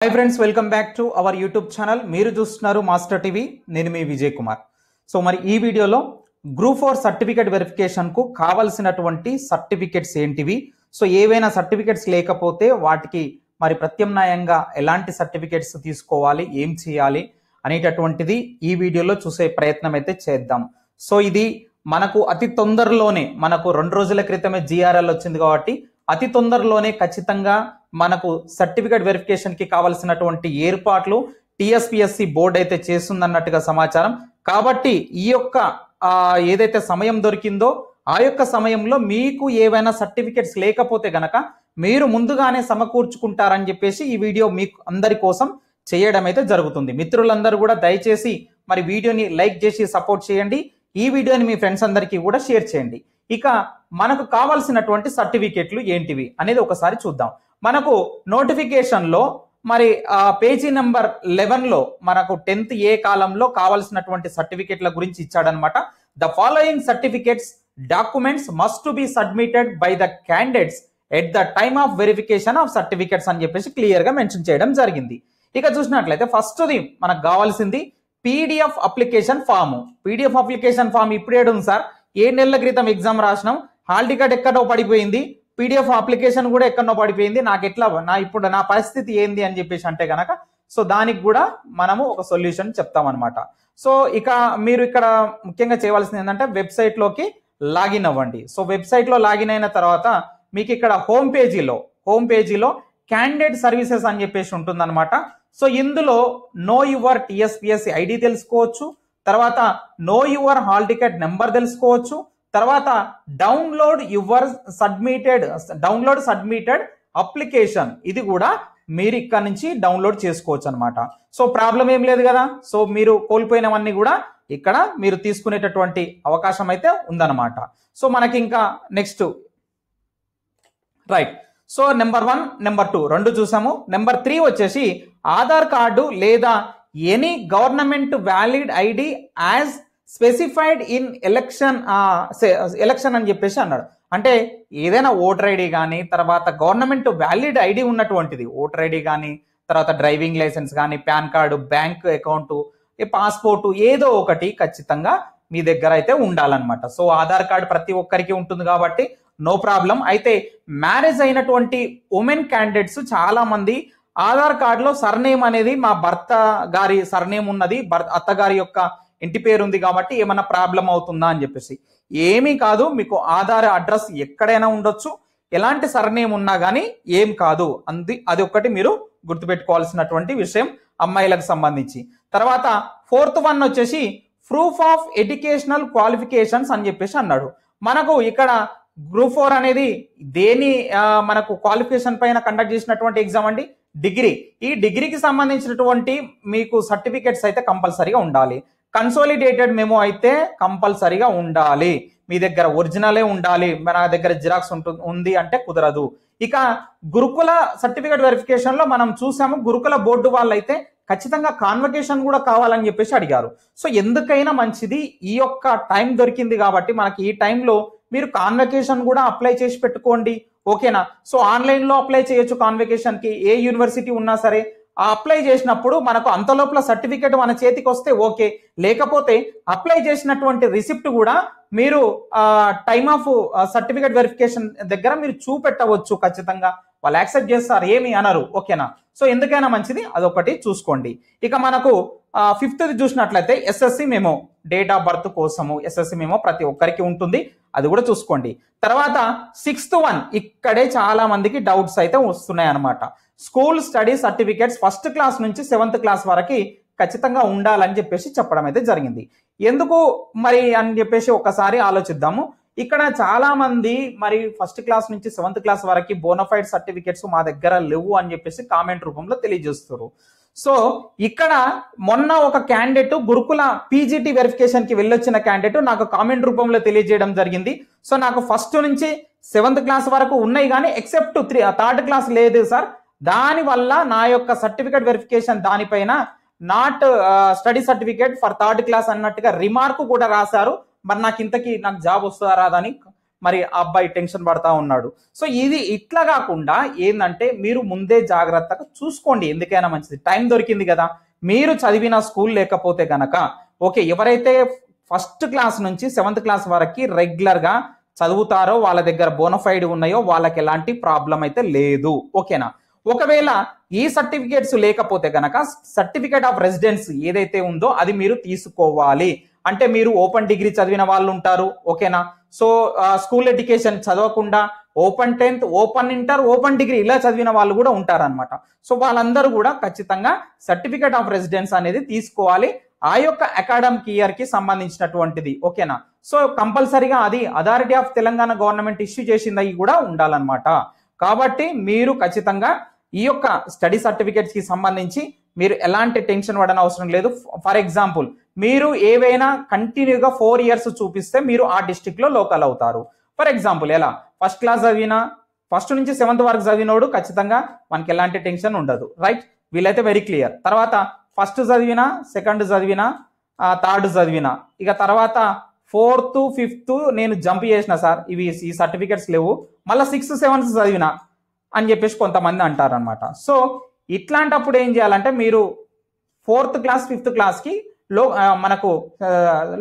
Hi friends, welcome back to our YouTube channel. మీరు చూస్తున్నారు master TV. నేను మీ Vijay Kumar. So మరి ఈ వీడియోలో గ్రూప్ 4 సర్టిఫికేట్ వెరిఫికేషన్కు కావాల్సినటువంటి సర్టిఫికేట్స్ ఏంటివి, సో ఏవైనా సర్టిఫికేట్స్ లేకపోతే వాటికి మరి ప్రత్యామ్నాయంగా ఎలాంటి సర్టిఫికేట్స్ తీసుకోవాలి, ఏం చేయాలి అనేటటువంటిది ఈ వీడియోలో చూసే ప్రయత్నం అయితే చేద్దాం. సో ఇది మనకు అతి తొందరలోనే, మనకు 2 రోజుల క్రితమే జిఆర్ఎల్ వచ్చింది కాబట్టి అతి తొందరలోనే ఖచ్చితంగా మనకు సర్టిఫికేట్ వెరిఫికేషన్ కి కావాల్సినటువంటి ఏర్పాట్లు టిఎస్పిఎస్సి బోర్డు అయితే చేస్తుందన్నట్టుగా సమాచారం. కాబట్టి ఈ యొక్క ఏదైతే సమయం దొరికిందో ఆ యొక్క సమయంలో మీకు ఏవైనా సర్టిఫికేట్స్ లేకపోతే గనక మీరు ముందుగానే సమకూర్చుకుంటారని చెప్పేసి ఈ వీడియో మీకు అందరి కోసం చేయడం అయితే జరుగుతుంది. మిత్రులందరూ కూడా దయచేసి మరి వీడియోని లైక్ చేసి సపోర్ట్ చేయండి. ఈ వీడియోని మీ ఫ్రెండ్స్ అందరికీ కూడా షేర్ చేయండి. ఇక మనకు కావాల్సినటువంటి సర్టిఫికేట్లు ఏంటివి అనేది ఒకసారి చూద్దాం. మనకు నోటిఫికేషన్లో మరి పేజీ నెంబర్ 11లో మనకు 10th ఏ కాలంలో కావాల్సినటువంటి సర్టిఫికేట్ల గురించి ఇచ్చాడనమాట. The following certificates documents must to be submitted by the candidates at the time of verification of certificates అని చెప్పేసి క్లియర్ గా మెన్షన్ చేయడం జరిగింది. ఇక చూసినట్లయితే ఫస్ట్ది మనకు కావాల్సింది PDF application form. PDF application form ఇప్పుడు ఏడుంది సార్, 7 నెలల క్రితం ఎగ్జామ్ రాసినాం, హాల్ టికెట్ ఎక్కడో పడిపోయింది, పీడిఎఫ్ అప్లికేషన్ కూడా ఎక్కడో పడిపోయింది, నాకు ఎట్లా ఇప్పుడు నా పరిస్థితి ఏంది అని చెప్పేసి అంటే గనక సో దానికి కూడా మనము ఒక సొల్యూషన్ చెప్తామన్నమాట. సో ఇక మీరు ఇక్కడ ముఖ్యంగా చేయవలసింది ఏంటంటే వెబ్సైట్ లోకి లాగిన్ అవ్వండి. సో వెబ్సైట్ లో లాగిన్ అయిన తర్వాత మీకు ఇక్కడ హోమ్ పేజీలో క్యాండిడేట్ సర్వీసెస్ అని చెప్పేసి ఉంటుందన్నమాట. సో ఇందులో నో యువర్ టిఎస్పిఎస్సి ఐడి తెలుసుకోవచ్చు, తర్వాత know your hall ticket number తెలుసుకోవచ్చు, తర్వాత డౌన్లోడ్ సబ్మిటెడ్ అప్లికేషన్ ఇది కూడా మీరు ఇక్కడ నుంచి డౌన్లోడ్ చేసుకోవచ్చు అనమాట. సో ప్రాబ్లం ఏం లేదు కదా. సో మీరు కోల్పోయినవన్నీ కూడా ఇక్కడ మీరు తీసుకునేటటువంటి అవకాశం అయితే ఉందన్నమాట. సో మనకి ఇంకా next right. So number 1, number 2 రెండు చూసాము. నెంబర్ 3 వచ్చేసి ఆధార్ కార్డు లేదా any government valid ID as specified in election అని చెప్పేసి అన్నాడు. అంటే ఏదైనా ఓటర్ ఐడి కానీ, తర్వాత గవర్నమెంట్ వ్యాలిడ్ ఐడి ఉన్నటువంటిది ఓటర్ ఐడి కానీ, తర్వాత డ్రైవింగ్ లైసెన్స్ కానీ, pan card, bank account, passport ఏదో ఒకటి ఖచ్చితంగా మీ దగ్గర అయితే ఉండాలన్నమాట. సో ఆధార్ కార్డు ప్రతి ఒక్కరికి ఉంటుంది కాబట్టి నో ప్రాబ్లం. అయితే మ్యారేజ్ అయినటువంటి ఉమెన్ క్యాండిడేట్స్ చాలా మంది ఆధార్ కార్డులో సర్నేమ్ అనేది మా భర్త గారి సర్నేమ్ ఉన్నది, అత్తగారి యొక్క ఇంటి పేరు ఉంది కాబట్టి ఏమన్నా ప్రాబ్లం అవుతుందా అని చెప్పేసి ఏమీ కాదు. మీకు ఆధార్ అడ్రస్ ఎక్కడైనా ఉండొచ్చు, ఎలాంటి సర్నేమ్ ఉన్నా కానీ ఏం కాదు. అది ఒక్కటి మీరు గుర్తుపెట్టుకోవాల్సినటువంటి విషయం అమ్మాయిలకు సంబంధించి. తర్వాత 4th వన్ వచ్చేసి ప్రూఫ్ ఆఫ్ ఎడ్యుకేషనల్ క్వాలిఫికేషన్స్ అని చెప్పేసి అన్నాడు. మనకు ఇక్కడ గ్రూప్ 4 అనేది దేని మనకు క్వాలిఫికేషన్ పైన కండక్ట్ చేసినటువంటి ఎగ్జామ్ అండి, డిగ్రీ. ఈ డిగ్రీకి సంబంధించినటువంటి మీకు సర్టిఫికేట్స్ అయితే కంపల్సరీగా ఉండాలి. కన్సోలిడేటెడ్ మెమో అయితే కంపల్సరీగా ఉండాలి, మీ దగ్గర ఒరిజినలే ఉండాలి, మన దగ్గర జిరాక్స్ ఉంది అంటే కుదరదు. ఇక గురుకుల సర్టిఫికేట్ వెరిఫికేషన్ లో మనం చూసాము, గురుకుల బోర్డు వాళ్ళైతే ఖచ్చితంగా కాన్వకేషన్ కూడా కావాలని చెప్పేసి అడిగారు. సో ఎందుకైనా మంచిది, ఈ యొక్క టైం దొరికింది కాబట్టి మనకి ఈ టైంలో మీరు కాన్వకేషన్ కూడా అప్లై చేసి పెట్టుకోండి, ఓకేనా. సో ఆన్లైన్ లో అప్లై చేయొచ్చు కాన్వకేషన్ కి, ఏ యూనివర్సిటీ ఉన్నా సరే. అప్లై చేసినప్పుడు మనకు అంత లోపల సర్టిఫికేట్ మన చేతికి వస్తే ఓకే, లేకపోతే అప్లై చేసినటువంటి రిసిప్ట్ కూడా మీరు టైమ్ ఆఫ్ సర్టిఫికేట్ వెరిఫికేషన్ దగ్గర మీరు చూపెట్టవచ్చు. ఖచ్చితంగా వాళ్ళు యాక్సెప్ట్ చేస్తారు, ఏమి అనరు, ఓకేనా. సో ఎందుకైనా మంచిది అదొకటి చూసుకోండి. ఇక మనకు 5th చూసినట్లయితే SSC memo, date of birth కోసము ఎస్ఎస్సి మెమో ప్రతి ఒక్కరికి ఉంటుంది, అది కూడా చూసుకోండి. తర్వాత 6th వన్, ఇక్కడే చాలా మందికి డౌట్స్ అయితే వస్తున్నాయి అనమాట. School study certificates 1st class నుంచి 7th క్లాస్ వరకు ఖచ్చితంగా ఉండాలని చెప్పేసి చెప్పడం అయితే జరిగింది. ఎందుకు మరి అని చెప్పేసి ఒకసారి ఆలోచిద్దాము. ఇక్కడ చాలా మంది మరి 1st క్లాస్ నుంచి 7th క్లాస్ వరకు బోనఫైడ్ సర్టిఫికేట్స్ మా దగ్గర లేవు అని చెప్పేసి కామెంట్ రూపంలో తెలియజేస్తారు. సో ఇక్కడ మొన్న ఒక క్యాండిడేట్ గురుకుల పీజీటీ వెరిఫికేషన్ కి వెళ్ళొచ్చిన క్యాండిడేట్ నాకు కామెంట్ రూపంలో తెలియజేయడం జరిగింది. సో నాకు 1st నుంచి 7th క్లాస్ వరకు ఉన్నాయి కానీ ఎక్సెప్ట్ 3rd క్లాస్ లేదు సార్, దాని వల్ల నా యొక్క సర్టిఫికేట్ వెరిఫికేషన్ దానిపైన not study certificate for 3rd class అన్నట్టుగా రిమార్క్ కూడా రాశారు. మరి నాకు జాబ్ వస్తుందా రాదని మరి ఆ అబ్బాయి టెన్షన్ పడతా ఉన్నాడు. సో ఇది ఇట్లా కాకుండా ఏంటంటే మీరు ముందే జాగ్రత్తగా చూసుకోండి, ఎందుకైనా మంచిది. టైం దొరికింది కదా, మీరు చదివిన స్కూల్ లేకపోతే గనక ఓకే, ఎవరైతే ఫస్ట్ క్లాస్ నుంచి 7th క్లాస్ వరకు రెగ్యులర్గా చదువుతారో వాళ్ళ దగ్గర బోనఫైడ్ ఉన్నాయో వాళ్ళకి ఎలాంటి ప్రాబ్లం అయితే లేదు, ఓకేనా. ఒకవేళ ఈ సర్టిఫికేట్స్ లేకపోతే గనక సర్టిఫికేట్ ఆఫ్ రెసిడెన్స్ ఏదైతే ఉందో అది మీరు తీసుకోవాలి. అంటే మీరు ఓపెన్ డిగ్రీ చదివిన వాళ్ళు ఉంటారు, ఓకేనా. సో స్కూల్ ఎడ్యుకేషన్ చదవకుండా open 10th, open inter, open degree ఇలా చదివిన వాళ్ళు కూడా ఉంటారనమాట. సో వాళ్ళందరూ కూడా ఖచ్చితంగా సర్టిఫికేట్ ఆఫ్ రెసిడెన్స్ అనేది తీసుకోవాలి, ఆ యొక్క అకాడమిక్ ఇయర్ కి సంబంధించినటువంటిది, ఓకేనా. సో కంపల్సరీగా అది authority of Telangana government issue చేసింది అవి కూడా ఉండాలన్నమాట. కాబట్టి మీరు ఖచ్చితంగా ఈ యొక్క స్టడీ సర్టిఫికేట్స్ కి సంబంధించి మీరు ఎలాంటి టెన్షన్ పడని అవసరం లేదు. ఫర్ ఎగ్జాంపుల్ మీరు ఏవైనా కంటిన్యూగా 4 years చూపిస్తే మీరు ఆ డిస్ట్రిక్ట్ లో లోకల్ అవుతారు. ఫర్ ఎగ్జాంపుల్ ఎలా ఫస్ట్ క్లాస్ చదివినా, ఫస్ట్ నుంచి 7th వరకు చదివినోడు ఖచ్చితంగా మనకి ఎలాంటి టెన్షన్ ఉండదు, రైట్. వీళ్ళైతే వెరీ క్లియర్. తర్వాత ఫస్ట్ చదివినా, సెకండ్ చదివినా, థర్డ్ చదివినా, ఇక తర్వాత 4th 5th నేను జంప్ చేసిన సార్, ఇవి ఈ సర్టిఫికెట్స్ లేవు, మళ్ళీ 6th 7th చదివినా అని చెప్పేసి కొంతమంది అంటారనమాట. సో ఇట్లాంటప్పుడు ఏం చేయాలంటే మీరు 4th క్లాస్ 5th క్లాస్కి మనకు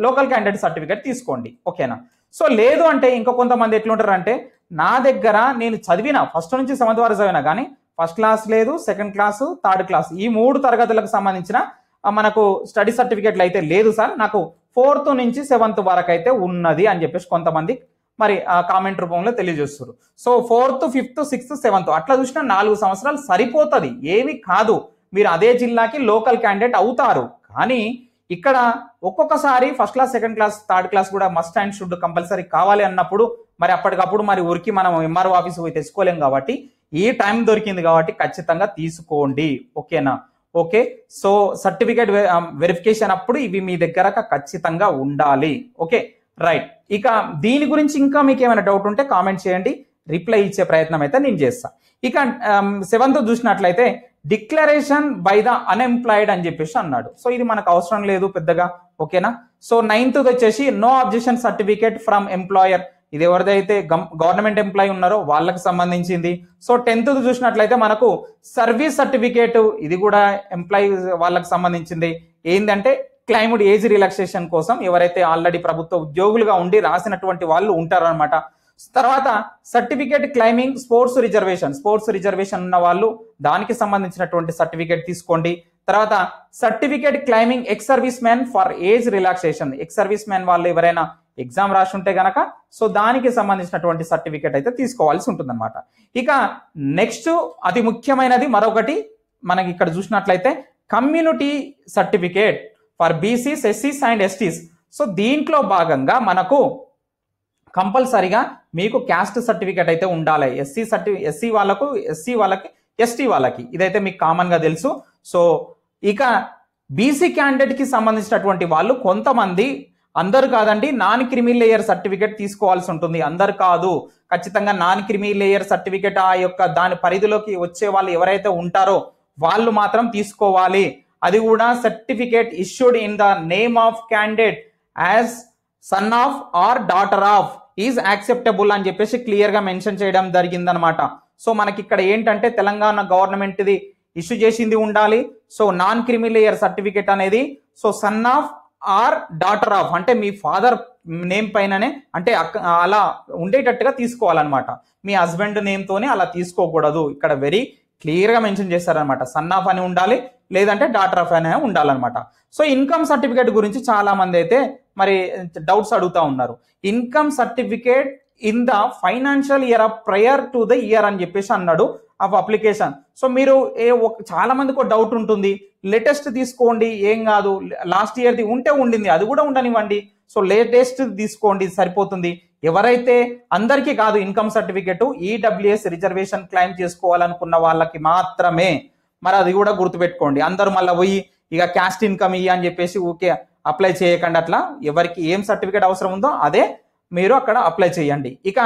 లోకల్ క్యాండిడేట్ సర్టిఫికేట్ తీసుకోండి, ఓకేనా. సో లేదు అంటే ఇంకా కొంతమంది ఎట్లుంటారు అంటే నా దగ్గర నేను చదివిన ఫస్ట్ నుంచి 7th వరకు చదివినా కానీ ఫస్ట్ క్లాస్ లేదు, సెకండ్ క్లాసు, థర్డ్ క్లాస్ ఈ 3 తరగతులకు సంబంధించిన మనకు స్టడీ సర్టిఫికేట్లు అయితే లేదు సార్, నాకు 4th నుంచి 7th వరకు అయితే ఉన్నది అని చెప్పేసి కొంతమంది మరి కామెంట్ రూపంలో తెలియజేస్తారు. So 4th 5th 6th 7th అట్లా చూసినా 4 సంవత్సరాలు సరిపోతుంది, ఏమి కాదు, మీరు అదే జిల్లాకి లోకల్ క్యాండిడేట్ అవుతారు. కానీ ఇక్కడ ఒక్కొక్కసారి first class, second class, third class కూడా మస్ట్ అండ్ షుడ్ కంపల్సరీ కావాలి అన్నప్పుడు మరి అప్పటికప్పుడు మరి ఊరికి మనం ఎంఆర్ఓ ఆఫీస్ పోయి తెచ్చుకోలేం కాబట్టి ఈ టైం దొరికింది కాబట్టి ఖచ్చితంగా తీసుకోండి, ఓకేనా. ఓకే, సో సర్టిఫికేట్ వెరిఫికేషన్ అప్పుడు ఇవి మీ దగ్గర ఖచ్చితంగా ఉండాలి, ఓకే రైట్. ఇక దీని గురించి ఇంకా మీకు ఏమైనా డౌట్ ఉంటే కామెంట్ చేయండి, రిప్లై ఇచ్చే ప్రయత్నం అయితే నేను చేస్తాను. ఇక 7th చూసినట్లయితే డిక్లరేషన్ బై ద అన్ఎంప్లాయిడ్ అని చెప్పేసి అన్నాడు. సో ఇది మనకు అవసరం లేదు పెద్దగా, ఓకేనా. సో 9th వచ్చేసి no objection certificate from employer, ఇది ఎవరిదైతే గవర్నమెంట్ ఎంప్లాయీ ఉన్నారో వాళ్ళకి సంబంధించింది. సో 10th చూసినట్లయితే మనకు సర్వీస్ సర్టిఫికేట్, ఇది కూడా ఎంప్లాయీ వాళ్ళకి సంబంధించింది. ఏంటంటే క్లైమ్డ్ ఏజ్ రిలాక్సేషన్ కోసం ఎవరైతే ఆల్రెడీ ప్రభుత్వ ఉద్యోగులుగా ఉండి రాసినటువంటి వాళ్ళు ఉంటారనమాట. తర్వాత సర్టిఫికేట్ క్లైమింగ్ స్పోర్ట్స్ రిజర్వేషన్ ఉన్న వాళ్ళు దానికి సంబంధించినటువంటి సర్టిఫికేట్ తీసుకోండి. తర్వాత certificate claiming ex service man for age relaxation, ex service man వాళ్ళు ఎవరైనా ఎగ్జామ్ రాసి ఉంటే గనక సో దానికి సంబంధించినటువంటి సర్టిఫికేట్ అయితే తీసుకోవాల్సి ఉంటుంది అనమాట. ఇక నెక్స్ట్ అతి ముఖ్యమైనది మరొకటి మనకి ఇక్కడ చూసినట్లయితే కమ్యూనిటీ సర్టిఫికేట్ ఫర్ బీసీస్, ఎస్సీస్ అండ్ ఎస్టీస్. సో దీంట్లో భాగంగా మనకు కంపల్సరీగా మీకు క్యాస్ట్ సర్టిఫికేట్ అయితే ఉండాలి. ఎస్సీ వాళ్ళకు, ఎస్సీ వాళ్ళకి, ఎస్టీ వాళ్ళకి ఇదైతే మీకు కామన్ గా తెలుసు. సో ఇక బీసీ క్యాండిడేట్ కి సంబంధించినటువంటి వాళ్ళు కొంతమంది, అందరు కాదండి, నాన్ క్రిమి లేయర్ సర్టిఫికేట్ తీసుకోవాల్సి ఉంటుంది. అందరు కాదు, ఖచ్చితంగా నాన్ క్రిమి లేయర్ సర్టిఫికేట్ ఆ యొక్క దాని పరిధిలోకి వచ్చే వాళ్ళు ఎవరైతే ఉంటారో వాళ్ళు మాత్రం తీసుకోవాలి. అది కూడా certificate issued in the name of candidate as sun of or daughter of is acceptable అని చెప్పేసి క్లియర్ గా మెన్షన్ చేయడం జరిగిందనమాట. సో మనకి ఇక్కడ ఏంటంటే తెలంగాణ గవర్నమెంట్ ది ఇష్యూ చేసింది ఉండాలి. So non creamy layer certificate అనేది so son of or daughter of అంటే మీ ఫాదర్ నేమ్ పైననే అంటే అలా ఉండేటట్టుగా తీసుకోవాలన్నమాట. మీ హస్బెండ్ నేమ్ తోనే అలా తీసుకోకూడదు. ఇక్కడ వెరీ క్లియర్ గా మెన్షన్ చేశారనమాట. సన్ ఆఫ్ అని ఉండాలి, లేదంటే డాటర్ ఆఫ్ అనే ఉండాలన్నమాట. సో ఇన్కమ్ సర్టిఫికేట్ గురించి చాలా మంది అయితే మరి డౌట్స్ అడుగుతా ఉన్నారు. Income certificate in the financial year of prior to the year అని చెప్పేసి అన్నాడు ఆఫ్ అప్లికేషన్. సో మీరు చాలా మందికి డౌట్ ఉంటుంది, లేటెస్ట్ తీసుకోండి ఏం కాదు, లాస్ట్ ఇయర్ది ఉంటే ఉండింది అది కూడా ఉండనివ్వండి. సో లేటెస్ట్ తీసుకోండి సరిపోతుంది. ఎవరైతే అందరికీ కాదు income certificate, EWS reservation claim చేసుకోవాలనుకున్న వాళ్ళకి మాత్రమే. మరి అది కూడా గుర్తుపెట్టుకోండి. అందరూ మళ్ళీ పోయి ఇక క్యాస్ట్ ఇన్కమ్ ఇయ్యి అని చెప్పేసి ఊకే అప్లై చేయకండి. అట్లా ఎవరికి ఏం సర్టిఫికేట్ అవసరం ఉందో అదే మీరు అక్కడ అప్లై చేయండి. ఇక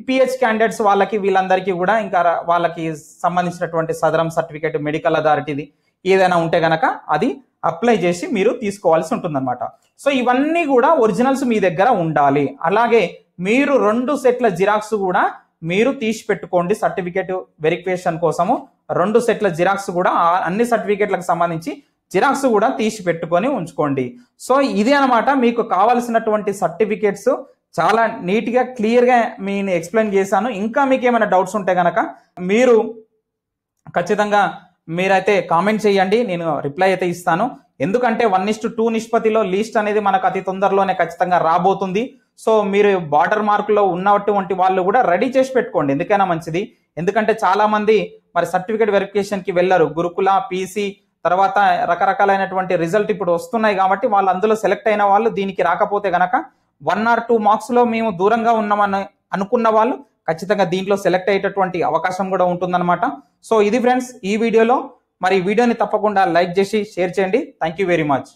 పిహెచ్ క్యాండిడేట్స్ వాళ్ళకి వీళ్ళందరికీ కూడా ఇంకా వాళ్ళకి సంబంధించినటువంటి సదరం సర్టిఫికేట్ మెడికల్ అథారిటీది ఏదైనా ఉంటే గనక అది అప్లై చేసి మీరు తీసుకోవాల్సి ఉంటుందన్నమాట. సో ఇవన్నీ కూడా ఒరిజినల్స్ మీ దగ్గర ఉండాలి. అలాగే మీరు 2 సెట్ల జిరాక్స్ కూడా మీరు తీసి పెట్టుకోండి సర్టిఫికేట్ వెరిఫికేషన్ కోసము. 2 సెట్ల జిరాక్స్ కూడా అన్ని సర్టిఫికేట్లకు సంబంధించి జిరాక్స్ కూడా తీసి పెట్టుకొని ఉంచుకోండి. సో ఇది అనమాట మీకు కావాల్సినటువంటి సర్టిఫికేట్స్. చాలా నీట్గా క్లియర్గా నేను ఎక్స్ప్లెయిన్ చేశాను. ఇంకా మీకు ఏమైనా డౌట్స్ ఉంటే కనుక మీరు ఖచ్చితంగా మీరైతే కామెంట్ చేయండి, నేను రిప్లై అయితే ఇస్తాను. ఎందుకంటే 1:2 నిష్పత్తిలో లీస్ట్ అనేది మనకు అతి తొందరలోనే ఖచ్చితంగా రాబోతుంది. సో మీరు బార్డర్ మార్కులో ఉన్నటువంటి వాళ్ళు కూడా రెడీ చేసి పెట్టుకోండి, ఎందుకైనా మంచిది. ఎందుకంటే చాలా మంది మరి సర్టిఫికేట్ వెరిఫికేషన్కి వెళ్ళరు. గురుకుల, పీసీ తర్వాత రకరకాలైనటువంటి రిజల్ట్ ఇప్పుడు వస్తున్నాయి కాబట్టి వాళ్ళు అందులో సెలెక్ట్ అయిన వాళ్ళు దీనికి రాకపోతే గనక 1 or 2 మార్క్స్లో మేము దూరంగా ఉన్నామని అనుకున్న వాళ్ళు ఖచ్చితంగా దీంట్లో సెలెక్ట్ అయ్యేటటువంటి అవకాశం కూడా ఉంటుందన్నమాట. సో ఇది ఫ్రెండ్స్ ఈ వీడియోలో. మరి ఈ వీడియోని తప్పకుండా లైక్ చేసి షేర్ చేయండి. Thank you very much.